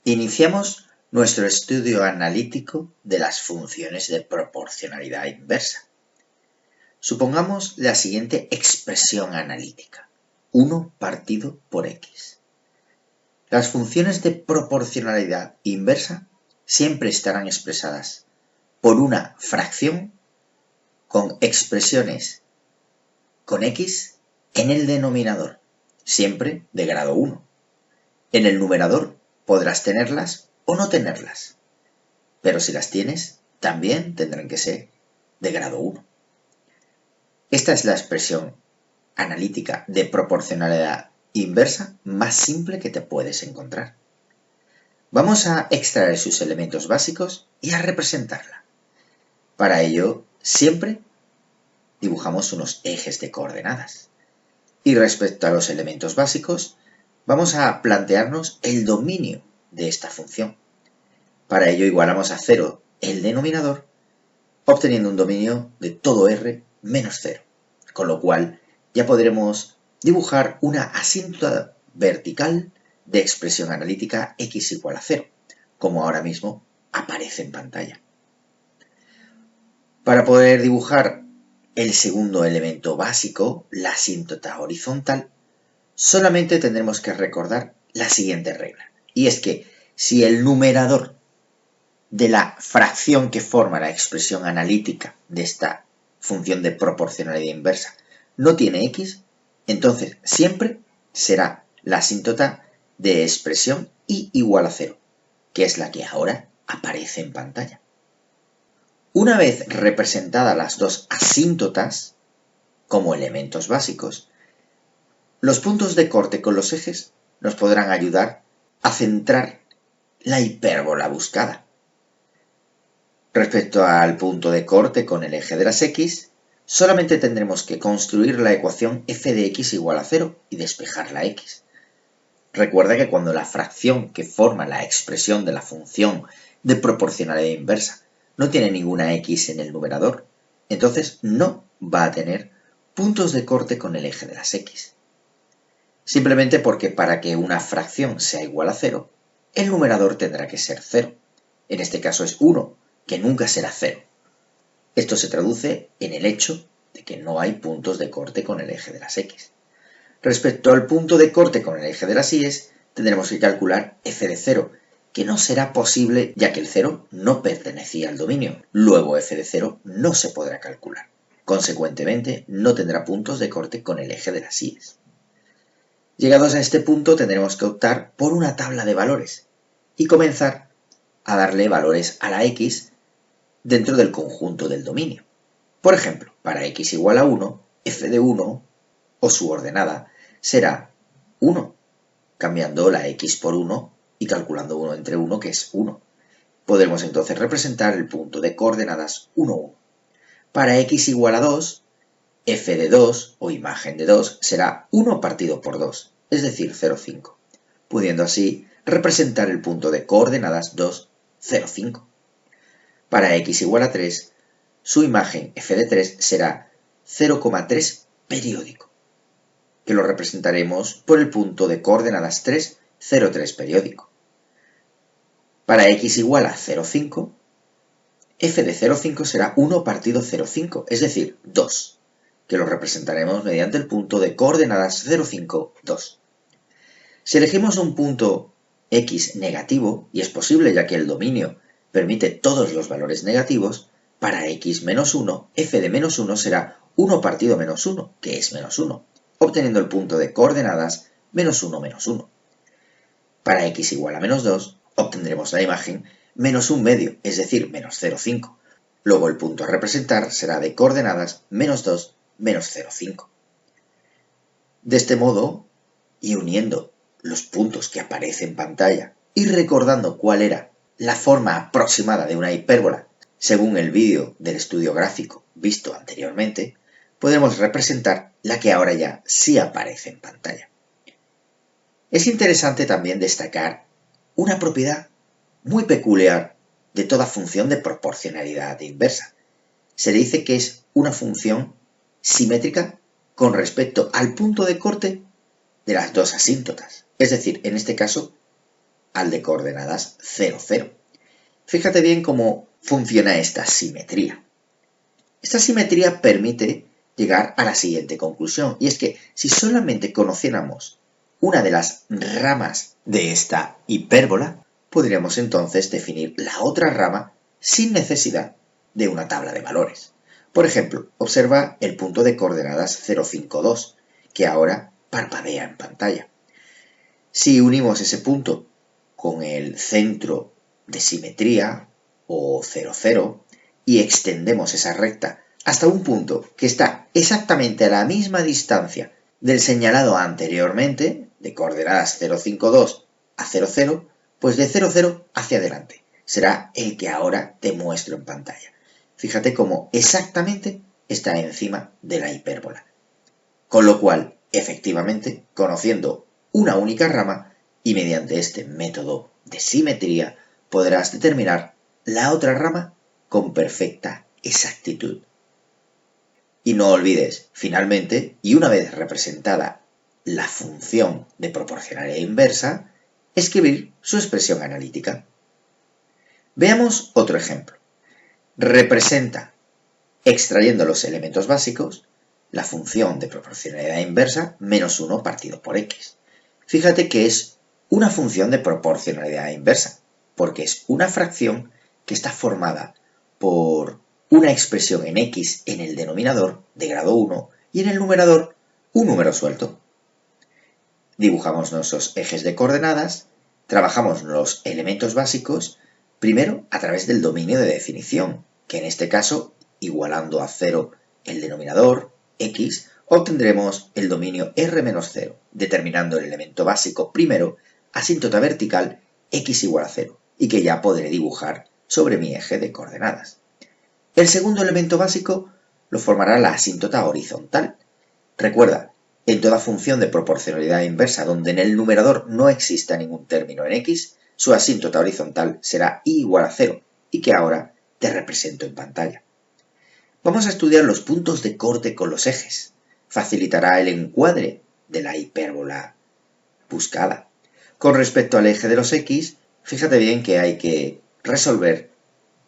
Iniciamos nuestro estudio analítico de las funciones de proporcionalidad inversa. Supongamos la siguiente expresión analítica: 1 partido por x. Las funciones de proporcionalidad inversa siempre estarán expresadas por una fracción con expresiones con x en el denominador, siempre de grado 1. En el numerador podrás tenerlas o no tenerlas, pero si las tienes, también tendrán que ser de grado 1. Esta es la expresión analítica de proporcionalidad inversa más simple que te puedes encontrar. Vamos a extraer sus elementos básicos y a representarla. Para ello, siempre dibujamos unos ejes de coordenadas. Y respecto a los elementos básicos, vamos a plantearnos el dominio de esta función. Para ello igualamos a 0 el denominador, obteniendo un dominio de todo r menos 0, con lo cual ya podremos dibujar una asíntota vertical de expresión analítica x igual a 0, como ahora mismo aparece en pantalla. Para poder dibujar el segundo elemento básico, la asíntota horizontal, solamente tendremos que recordar la siguiente regla, y es que si el numerador de la fracción que forma la expresión analítica de esta función de proporcionalidad inversa no tiene x, entonces siempre será la asíntota de expresión y igual a 0, que es la que ahora aparece en pantalla. Una vez representadas las dos asíntotas como elementos básicos, los puntos de corte con los ejes nos podrán ayudar a centrar la hipérbola buscada. Respecto al punto de corte con el eje de las x, solamente tendremos que construir la ecuación f de x igual a 0 y despejar la x. Recuerda que cuando la fracción que forma la expresión de la función de proporcionalidad inversa no tiene ninguna x en el numerador, entonces no va a tener puntos de corte con el eje de las x. Simplemente porque para que una fracción sea igual a 0, el numerador tendrá que ser 0. En este caso es 1, que nunca será 0. Esto se traduce en el hecho de que no hay puntos de corte con el eje de las x. Respecto al punto de corte con el eje de las y, tendremos que calcular f de 0, que no será posible ya que el 0 no pertenecía al dominio. Luego f de 0 no se podrá calcular. Consecuentemente, no tendrá puntos de corte con el eje de las y. Llegados a este punto tendremos que optar por una tabla de valores y comenzar a darle valores a la x dentro del conjunto del dominio. Por ejemplo, para x igual a 1, f de 1 o su ordenada será 1, cambiando la x por 1 y calculando 1 entre 1, que es 1. Podremos entonces representar el punto de coordenadas 1, 1. Para x igual a 2, f de 2 o imagen de 2 será 1 partido por 2, es decir, 0,5, pudiendo así representar el punto de coordenadas 2, 0, 5. Para x igual a 3, su imagen f de 3 será 0,3 periódico, que lo representaremos por el punto de coordenadas 3, 0, 3 periódico. Para x igual a 0,5, f de 0,5 será 1 partido 0,5, es decir, 2, que lo representaremos mediante el punto de coordenadas 0,5, 2. Si elegimos un punto x negativo, y es posible ya que el dominio permite todos los valores negativos, para x menos 1, f de menos 1 será 1 partido menos 1, que es menos 1, obteniendo el punto de coordenadas menos 1, menos 1. Para x igual a menos 2, obtendremos la imagen menos 1 medio, es decir, menos 0,5. Luego el punto a representar será de coordenadas menos 2, menos 0,5. De este modo, y uniendo los puntos que aparecen en pantalla y recordando cuál era la forma aproximada de una hipérbola según el vídeo del estudio gráfico visto anteriormente, podremos representar la que ahora ya sí aparece en pantalla. Es interesante también destacar una propiedad muy peculiar de toda función de proporcionalidad inversa. Se dice que es una función simétrica con respecto al punto de corte de las dos asíntotas. Es decir, en este caso, al de coordenadas 0, 0. Fíjate bien cómo funciona esta simetría. Esta simetría permite llegar a la siguiente conclusión, y es que si solamente conociéramos una de las ramas de esta hipérbola, podríamos entonces definir la otra rama sin necesidad de una tabla de valores. Por ejemplo, observa el punto de coordenadas 0, 5, 2, que ahora parpadea en pantalla. Si unimos ese punto con el centro de simetría, o 0, 0, y extendemos esa recta hasta un punto que está exactamente a la misma distancia del señalado anteriormente, de coordenadas 0, 5, 2 a 0, 0, pues de 0, 0 hacia adelante. Será el que ahora te muestro en pantalla. Fíjate cómo exactamente está encima de la hipérbola. Con lo cual, efectivamente, conociendo una única rama y mediante este método de simetría, podrás determinar la otra rama con perfecta exactitud. Y no olvides, finalmente, y una vez representada la función de proporcionalidad inversa, escribir su expresión analítica. Veamos otro ejemplo. Representa, extrayendo los elementos básicos, la función de proporcionalidad inversa menos 1 partido por x. Fíjate que es una función de proporcionalidad inversa, porque es una fracción que está formada por una expresión en x en el denominador de grado 1 y en el numerador un número suelto. Dibujamos nuestros ejes de coordenadas, trabajamos los elementos básicos, primero a través del dominio de definición, que en este caso, igualando a 0 el denominador, x, obtendremos el dominio r-0, determinando el elemento básico primero, asíntota vertical, x igual a 0, y que ya podré dibujar sobre mi eje de coordenadas. El segundo elemento básico lo formará la asíntota horizontal. Recuerda, en toda función de proporcionalidad inversa donde en el numerador no exista ningún término en x, su asíntota horizontal será y igual a 0, y que ahora te represento en pantalla. Vamos a estudiar los puntos de corte con los ejes. Facilitará el encuadre de la hipérbola buscada. Con respecto al eje de los x, fíjate bien que hay que resolver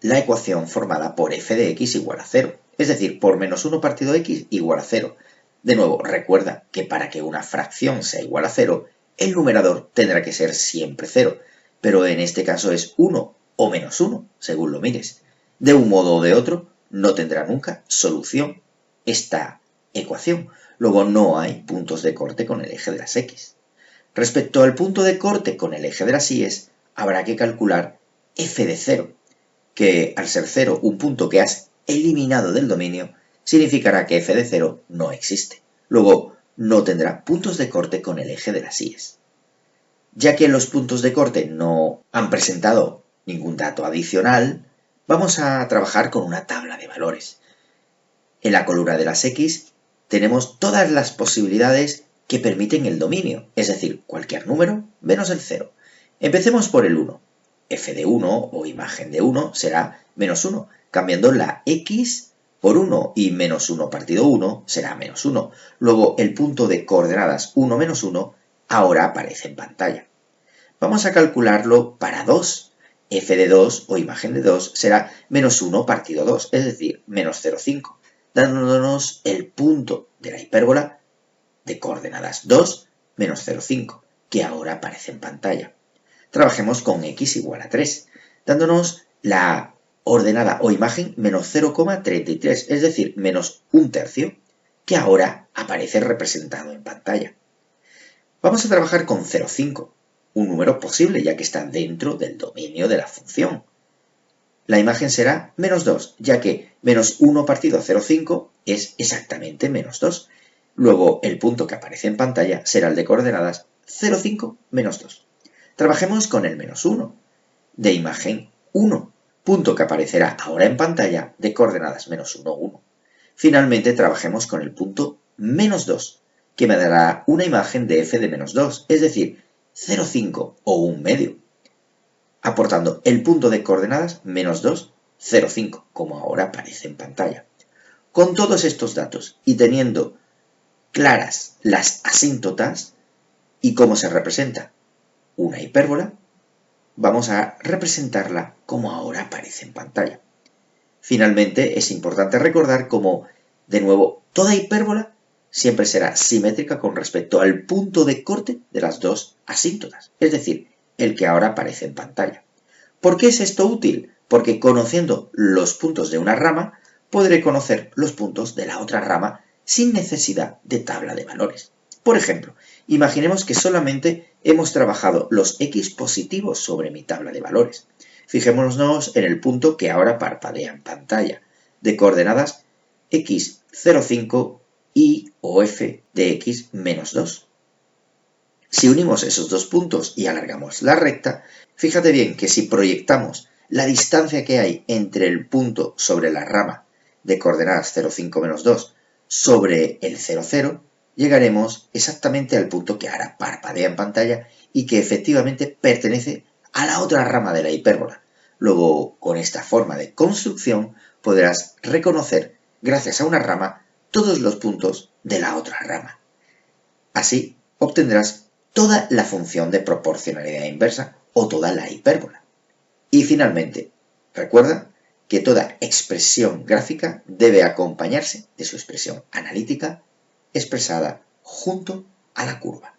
la ecuación formada por f de x igual a 0, es decir, por menos 1 partido x igual a 0. De nuevo, recuerda que para que una fracción sea igual a 0, el numerador tendrá que ser siempre 0, pero en este caso es 1 o menos 1, según lo mires. De un modo o de otro, no tendrá nunca solución esta ecuación. Luego no hay puntos de corte con el eje de las x. Respecto al punto de corte con el eje de las y, habrá que calcular f de 0, que al ser 0 un punto que has eliminado del dominio, significará que f de 0 no existe. Luego no tendrá puntos de corte con el eje de las y. Ya que los puntos de corte no han presentado ningún dato adicional, vamos a trabajar con una tabla de valores. En la columna de las x tenemos todas las posibilidades que permiten el dominio, es decir, cualquier número menos el 0. Empecemos por el 1. f de 1 o imagen de 1 será menos 1, cambiando la x por 1 y menos 1 partido 1 será menos 1. Luego el punto de coordenadas 1 menos 1 ahora aparece en pantalla. Vamos a calcularlo para 2. f de 2 o imagen de 2 será menos 1 partido 2, es decir, menos 0,5, dándonos el punto de la hipérbola de coordenadas 2 menos 0,5, que ahora aparece en pantalla. Trabajemos con x igual a 3, dándonos la ordenada o imagen menos 0,33, es decir, menos un tercio, que ahora aparece representado en pantalla. Vamos a trabajar con 0,5, un número posible ya que está dentro del dominio de la función. La imagen será menos 2, ya que menos 1 partido 0,5 es exactamente menos 2. Luego el punto que aparece en pantalla será el de coordenadas 0,5 menos 2. Trabajemos con el menos 1, de imagen 1, punto que aparecerá ahora en pantalla de coordenadas menos 1, 1. Finalmente trabajemos con el punto menos 2, que me dará una imagen de f de menos 2, es decir, 0,5 o un medio, aportando el punto de coordenadas menos 2, 0,5, como ahora aparece en pantalla. Con todos estos datos y teniendo claras las asíntotas y cómo se representa una hipérbola, vamos a representarla como ahora aparece en pantalla. Finalmente, es importante recordar cómo, de nuevo, toda hipérbola siempre será simétrica con respecto al punto de corte de las dos asíntotas, es decir, el que ahora aparece en pantalla. ¿Por qué es esto útil? Porque conociendo los puntos de una rama, podré conocer los puntos de la otra rama sin necesidad de tabla de valores. Por ejemplo, imaginemos que solamente hemos trabajado los x positivos sobre mi tabla de valores. Fijémonos en el punto que ahora parpadea en pantalla, de coordenadas x0,5 y o f de x menos 2. Si unimos esos dos puntos y alargamos la recta, fíjate bien que si proyectamos la distancia que hay entre el punto sobre la rama de coordenadas 0,5 menos 2 sobre el 0,0, llegaremos exactamente al punto que ahora parpadea en pantalla y que efectivamente pertenece a la otra rama de la hipérbola. Luego, con esta forma de construcción, podrás reconocer, gracias a una rama, todos los puntos de la otra rama. Así, obtendrás toda la función de proporcionalidad inversa o toda la hipérbola. Y finalmente, recuerda que toda expresión gráfica debe acompañarse de su expresión analítica expresada junto a la curva.